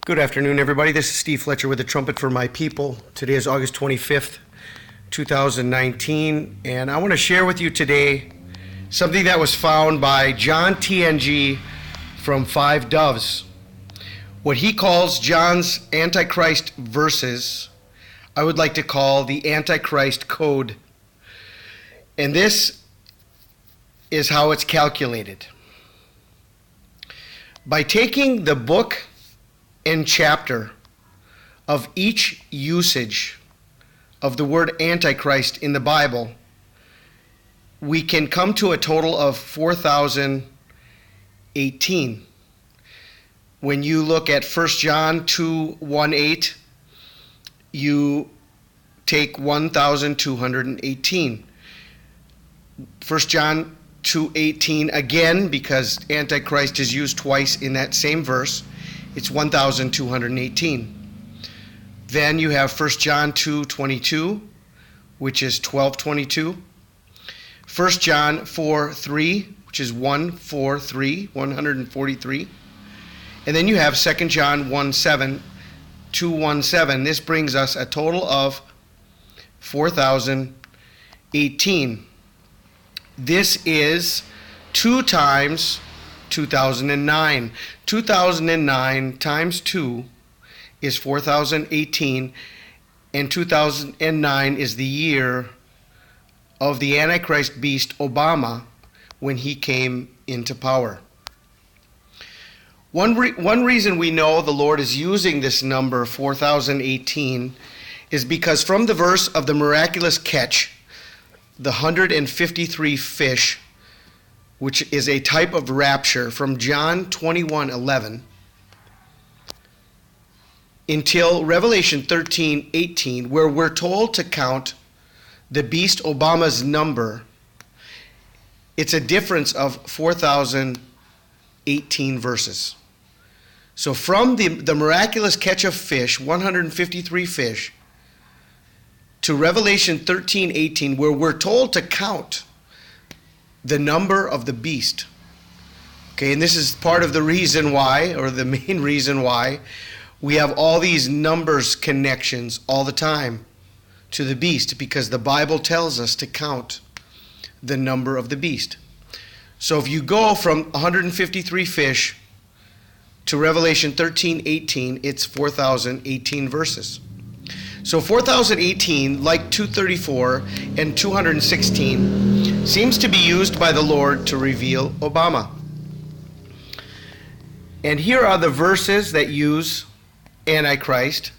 Good afternoon, everybody. This is Steve Fletcher with the Trumpet for My People. Today is August 25th, 2019, and I want to share with you today something that was found by John TNG from Five Doves. What he calls John's Antichrist verses, I would like to call the Antichrist Code. And this is how it's calculated. By taking the book and chapter of each usage of the word Antichrist in the Bible, we can come to a total of 4,018. When you look at 1 John 2:1-8, you take 1,218. 1 John 2:18 again, because Antichrist is used twice in that same verse, it's 1,218. Then you have 1 John 2:22, which is 1,222. 1 John 4:3, which is 143. And then you have 2 John 1:7, 2:17. This brings us a total of 4,018. This is 2 times 2009. 2009 times 2 is 4,018, and 2009 is the year of the Antichrist beast Obama when he came into power. One reason we know the Lord is using this number 4,018 is because from the verse of the miraculous catch, the 153 fish, which is a type of rapture, from John 21:11 until Revelation 13:18, where we're told to count the beast Obama's number, it's a difference of 4,018 verses. So from the miraculous catch of fish, 153 fish, to Revelation 13:18, where we're told to count the number of the beast. Okay, and this is part of the reason why, or the main reason why, we have all these numbers connections all the time to the beast, because the Bible tells us to count the number of the beast. So if you go from 153 fish to Revelation 13:18, it's 4,018 verses. So 4,018, like 234 and 216, seems to be used by the Lord to reveal Obama. And here are the verses that use Antichrist.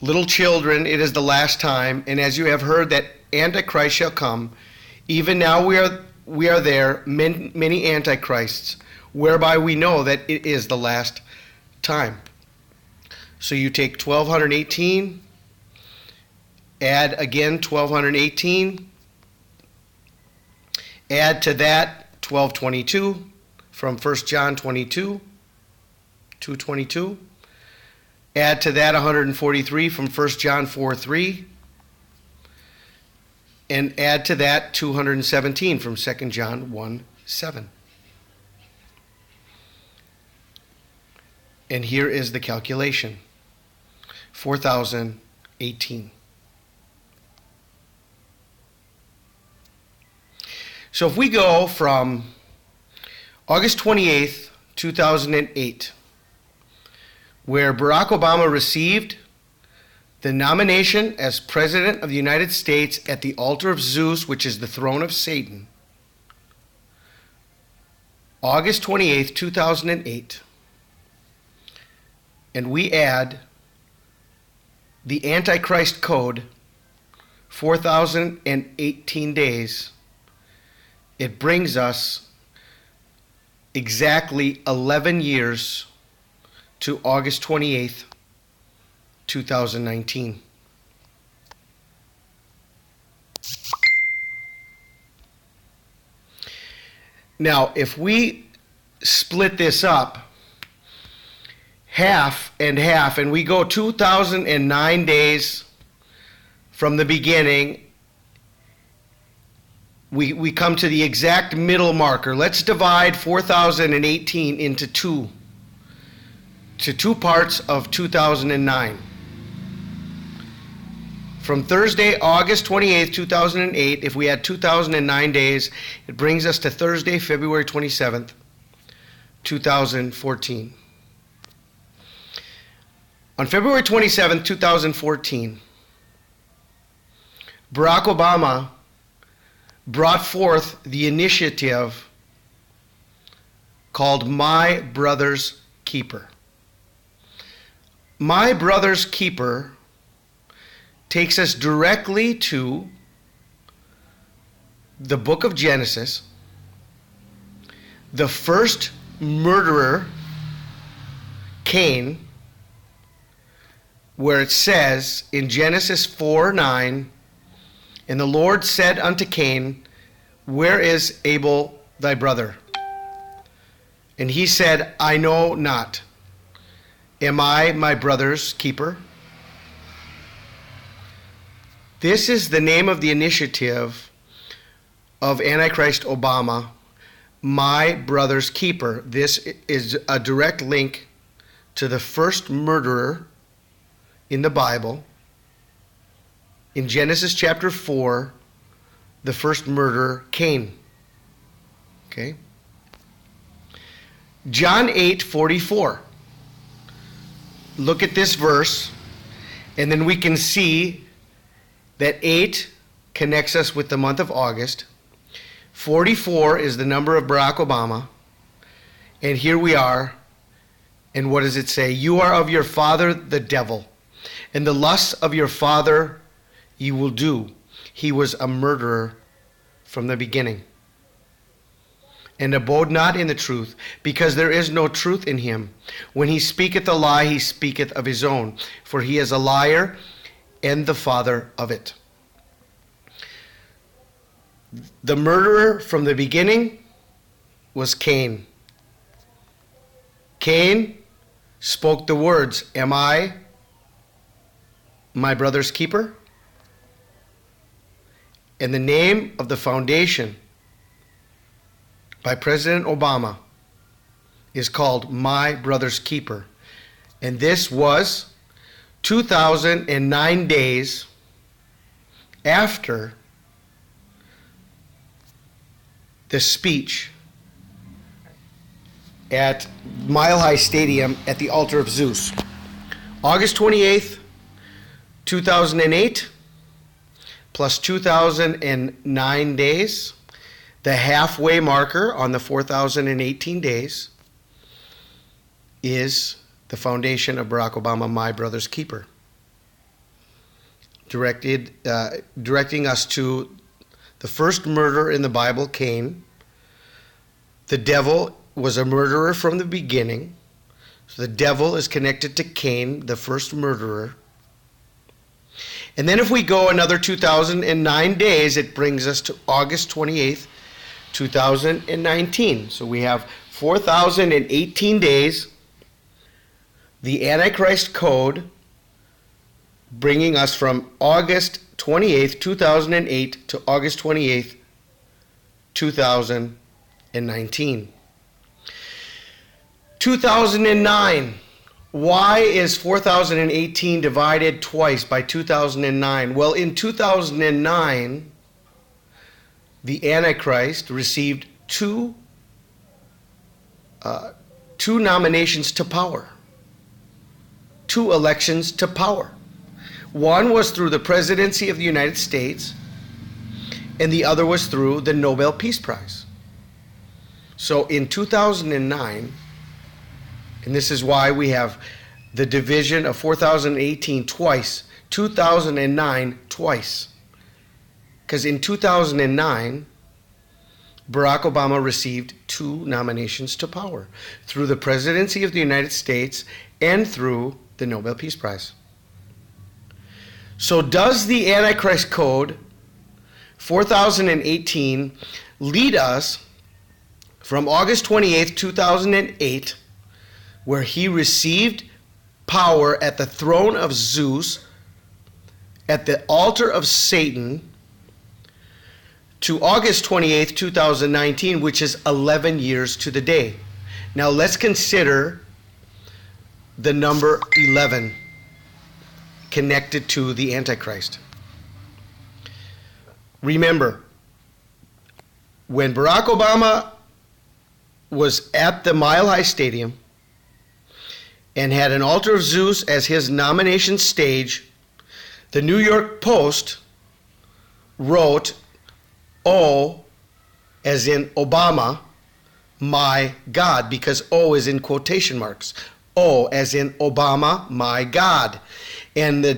Little children, it is the last time, and as you have heard that Antichrist shall come, even now we are there, many Antichrists, whereby we know that it is the last time. So you take 1,218, add again 1,218, add to that 1,222 from 1 John 2:22, add to that 143 from 1 John 4:3, and add to that 217 from 2 John 1:7. And here is the calculation. 4,018. So if we go from August 28th, 2008, where Barack Obama received the nomination as President of the United States at the altar of Zeus, which is the throne of Satan, August 28th, 2008, and we add the Antichrist Code, 4,018 days, it brings us exactly 11 years to August 28th, 2019. Now, if we split this up, half and half, and we go 2,009 days from the beginning, we come to the exact middle marker. Let's divide 4,018 into 2. to two parts of 2009. From Thursday, August 28th, 2008, if we had 2009 days, it brings us to Thursday, February 27th, 2014. On February 27th, 2014, Barack Obama brought forth the initiative called My Brother's Keeper. My Brother's Keeper takes us directly to the book of Genesis, the first murderer, Cain, where it says in Genesis 4:9, and the Lord said unto Cain, where is Abel thy brother? And he said, I know not. Am I my brother's keeper? This is the name of the initiative of Antichrist Obama, My Brother's Keeper. This is a direct link to the first murderer in the Bible. In Genesis chapter 4, the first murderer, Cain. Okay? John 8:44. Look at this verse, and then we can see that 8 connects us with the month of August. 44 is the number of Barack Obama. And here we are. And what does it say? You are of your father, the devil, and the lusts of your father you will do. He was a murderer from the beginning, and abode not in the truth, because there is no truth in him. When he speaketh a lie, he speaketh of his own, for he is a liar and the father of it. The murderer from the beginning was Cain. Cain spoke the words, am I my brother's keeper? And the name of the foundation by President Obama is called My Brother's Keeper. And this was 2009 days after the speech at Mile High Stadium at the altar of Zeus. August 28th, 2008, plus 2009 days, the halfway marker on the 4,018 days is the foundation of Barack Obama, My Brother's Keeper, directing us to the first murderer in the Bible, Cain. The devil was a murderer from the beginning. So the devil is connected to Cain, the first murderer. And then if we go another 2009 days, it brings us to August 28th, 2019. So we have 4,018 days. The Antichrist code bringing us from August 28th, 2008 to August 28th, 2019. 2009. Why is 4,018 divided twice by 2009? Well, in 2009, the Antichrist received two nominations to power, two elections to power. One was through the presidency of the United States, and the other was through the Nobel Peace Prize. So in 2009, and this is why we have the division of 4,018 twice, 2009 twice. Because in 2009, Barack Obama received two nominations to power, through the presidency of the United States and through the Nobel Peace Prize. So does the Antichrist Code 4018 lead us from August 28th, 2008, where he received power at the throne of Zeus, at the altar of Satan, to August 28th, 2019, which is 11 years to the day. Now let's consider the number 11 connected to the Antichrist. Remember, when Barack Obama was at the Mile High Stadium and had an altar of Zeus as his nomination stage, the New York Post wrote, "O," as in Obama, "my God," because O is in quotation marks. O as in Obama, my God. And the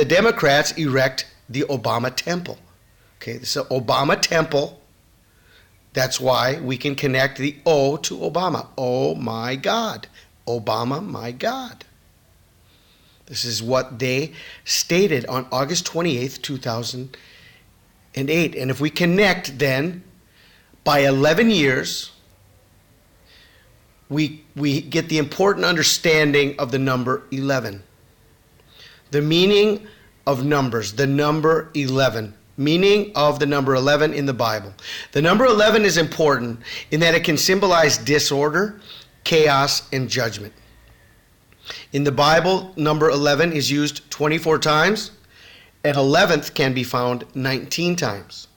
Democrats erect the Obama Temple. Okay, so Obama Temple, that's why we can connect the O to Obama. Oh my God. Obama, my God. This is what they stated on August 28th, 2008. And if we connect then, by 11 years, we get the important understanding of the number 11. The meaning of numbers, the number 11. Meaning of the number 11 in the Bible. The number 11 is important in that it can symbolize disorder, chaos, and judgment. In the Bible, number 11 is used 24 times, and 11th can be found 19 times.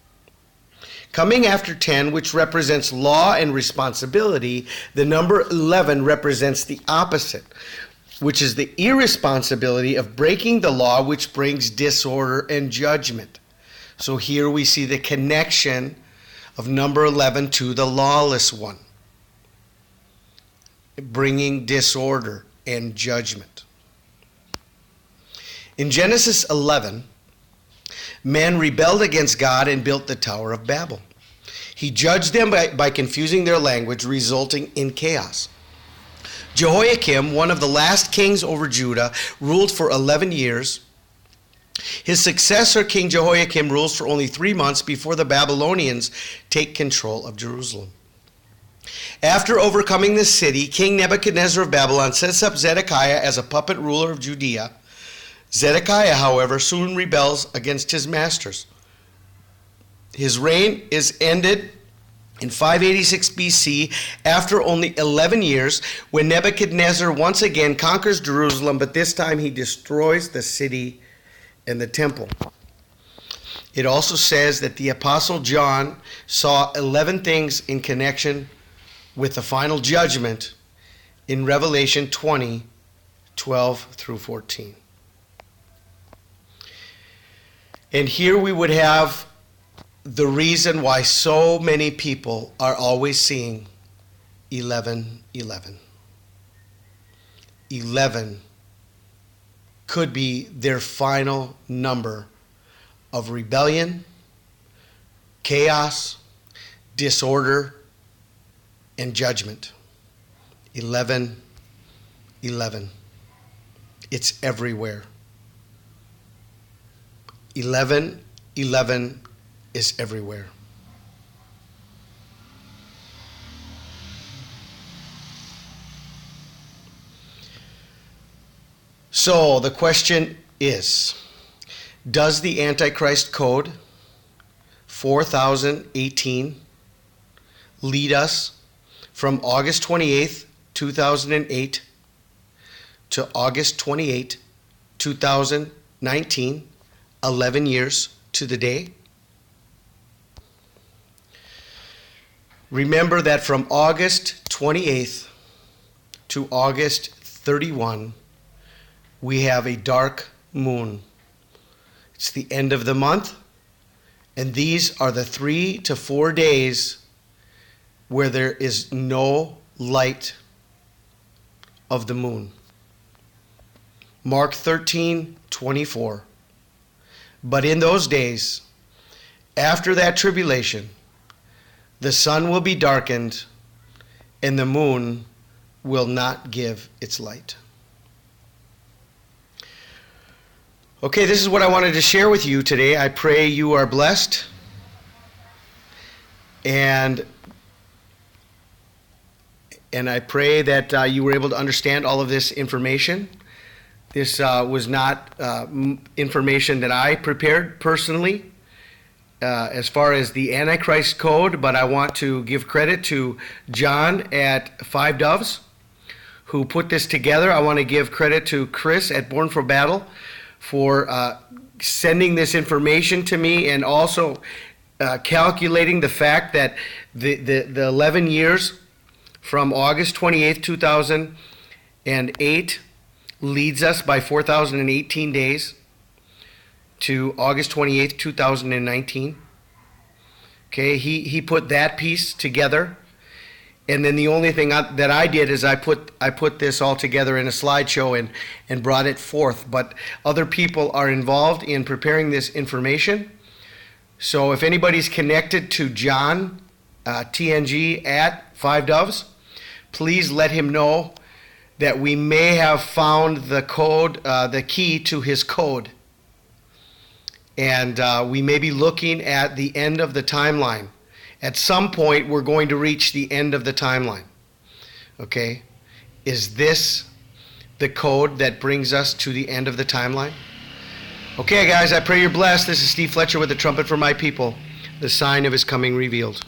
Coming after 10, which represents law and responsibility, the number 11 represents the opposite, which is the irresponsibility of breaking the law, which brings disorder and judgment. So here we see the connection of number 11 to the lawless one, bringing disorder and judgment. In Genesis 11, man rebelled against God and built the Tower of Babel. He judged them by confusing their language, resulting in chaos. Jehoiakim, one of the last kings over Judah, ruled for 11 years. His successor, King Jehoiakim, rules for only 3 months before the Babylonians take control of Jerusalem. After overcoming the city, King Nebuchadnezzar of Babylon sets up Zedekiah as a puppet ruler of Judea. Zedekiah, however, soon rebels against his masters. His reign is ended in 586 BC after only 11 years, when Nebuchadnezzar once again conquers Jerusalem, but this time he destroys the city and the temple. It also says that the Apostle John saw 11 things in connection with the final judgment in Revelation 20, 12 through 14. And here we would have the reason why so many people are always seeing 11, 11. 11 could be their final number of rebellion, chaos, disorder, and judgment. 11, 11. It's everywhere. 11, 11 is everywhere. So the question is, does the Antichrist Code 4018 lead us from August 28th, 2008 to August 28, 2019, 11 years to the day? Remember that from August 28th to August 31, we have a dark moon. It's the end of the month, and these are the 3 to 4 days where there is no light of the moon. Mark 13:24. But in those days, after that tribulation, the sun will be darkened, and the moon will not give its light. Okay, this is what I wanted to share with you today. I pray you are blessed, and I pray that you were able to understand all of this information. This was not information that I prepared personally as far as the Antichrist Code, but I want to give credit to John at Five Doves, who put this together. I want to give credit to Chris at Born for Battle for sending this information to me, and also calculating the fact that the 11 years from August 28th, 2008 leads us by 4,018 days to August 28th, 2019. Okay, he put that piece together, and then the only thing that I did is I put this all together in a slideshow and brought it forth. But other people are involved in preparing this information. So if anybody's connected to John, TNG at 5 Doves, please let him know that we may have found the code, the key to his code. And we may be looking at the end of the timeline. At some point, we're going to reach the end of the timeline. Okay? Is this the code that brings us to the end of the timeline? Okay, guys, I pray you're blessed. This is Steve Fletcher with the Trumpet for My People, the sign of his coming revealed.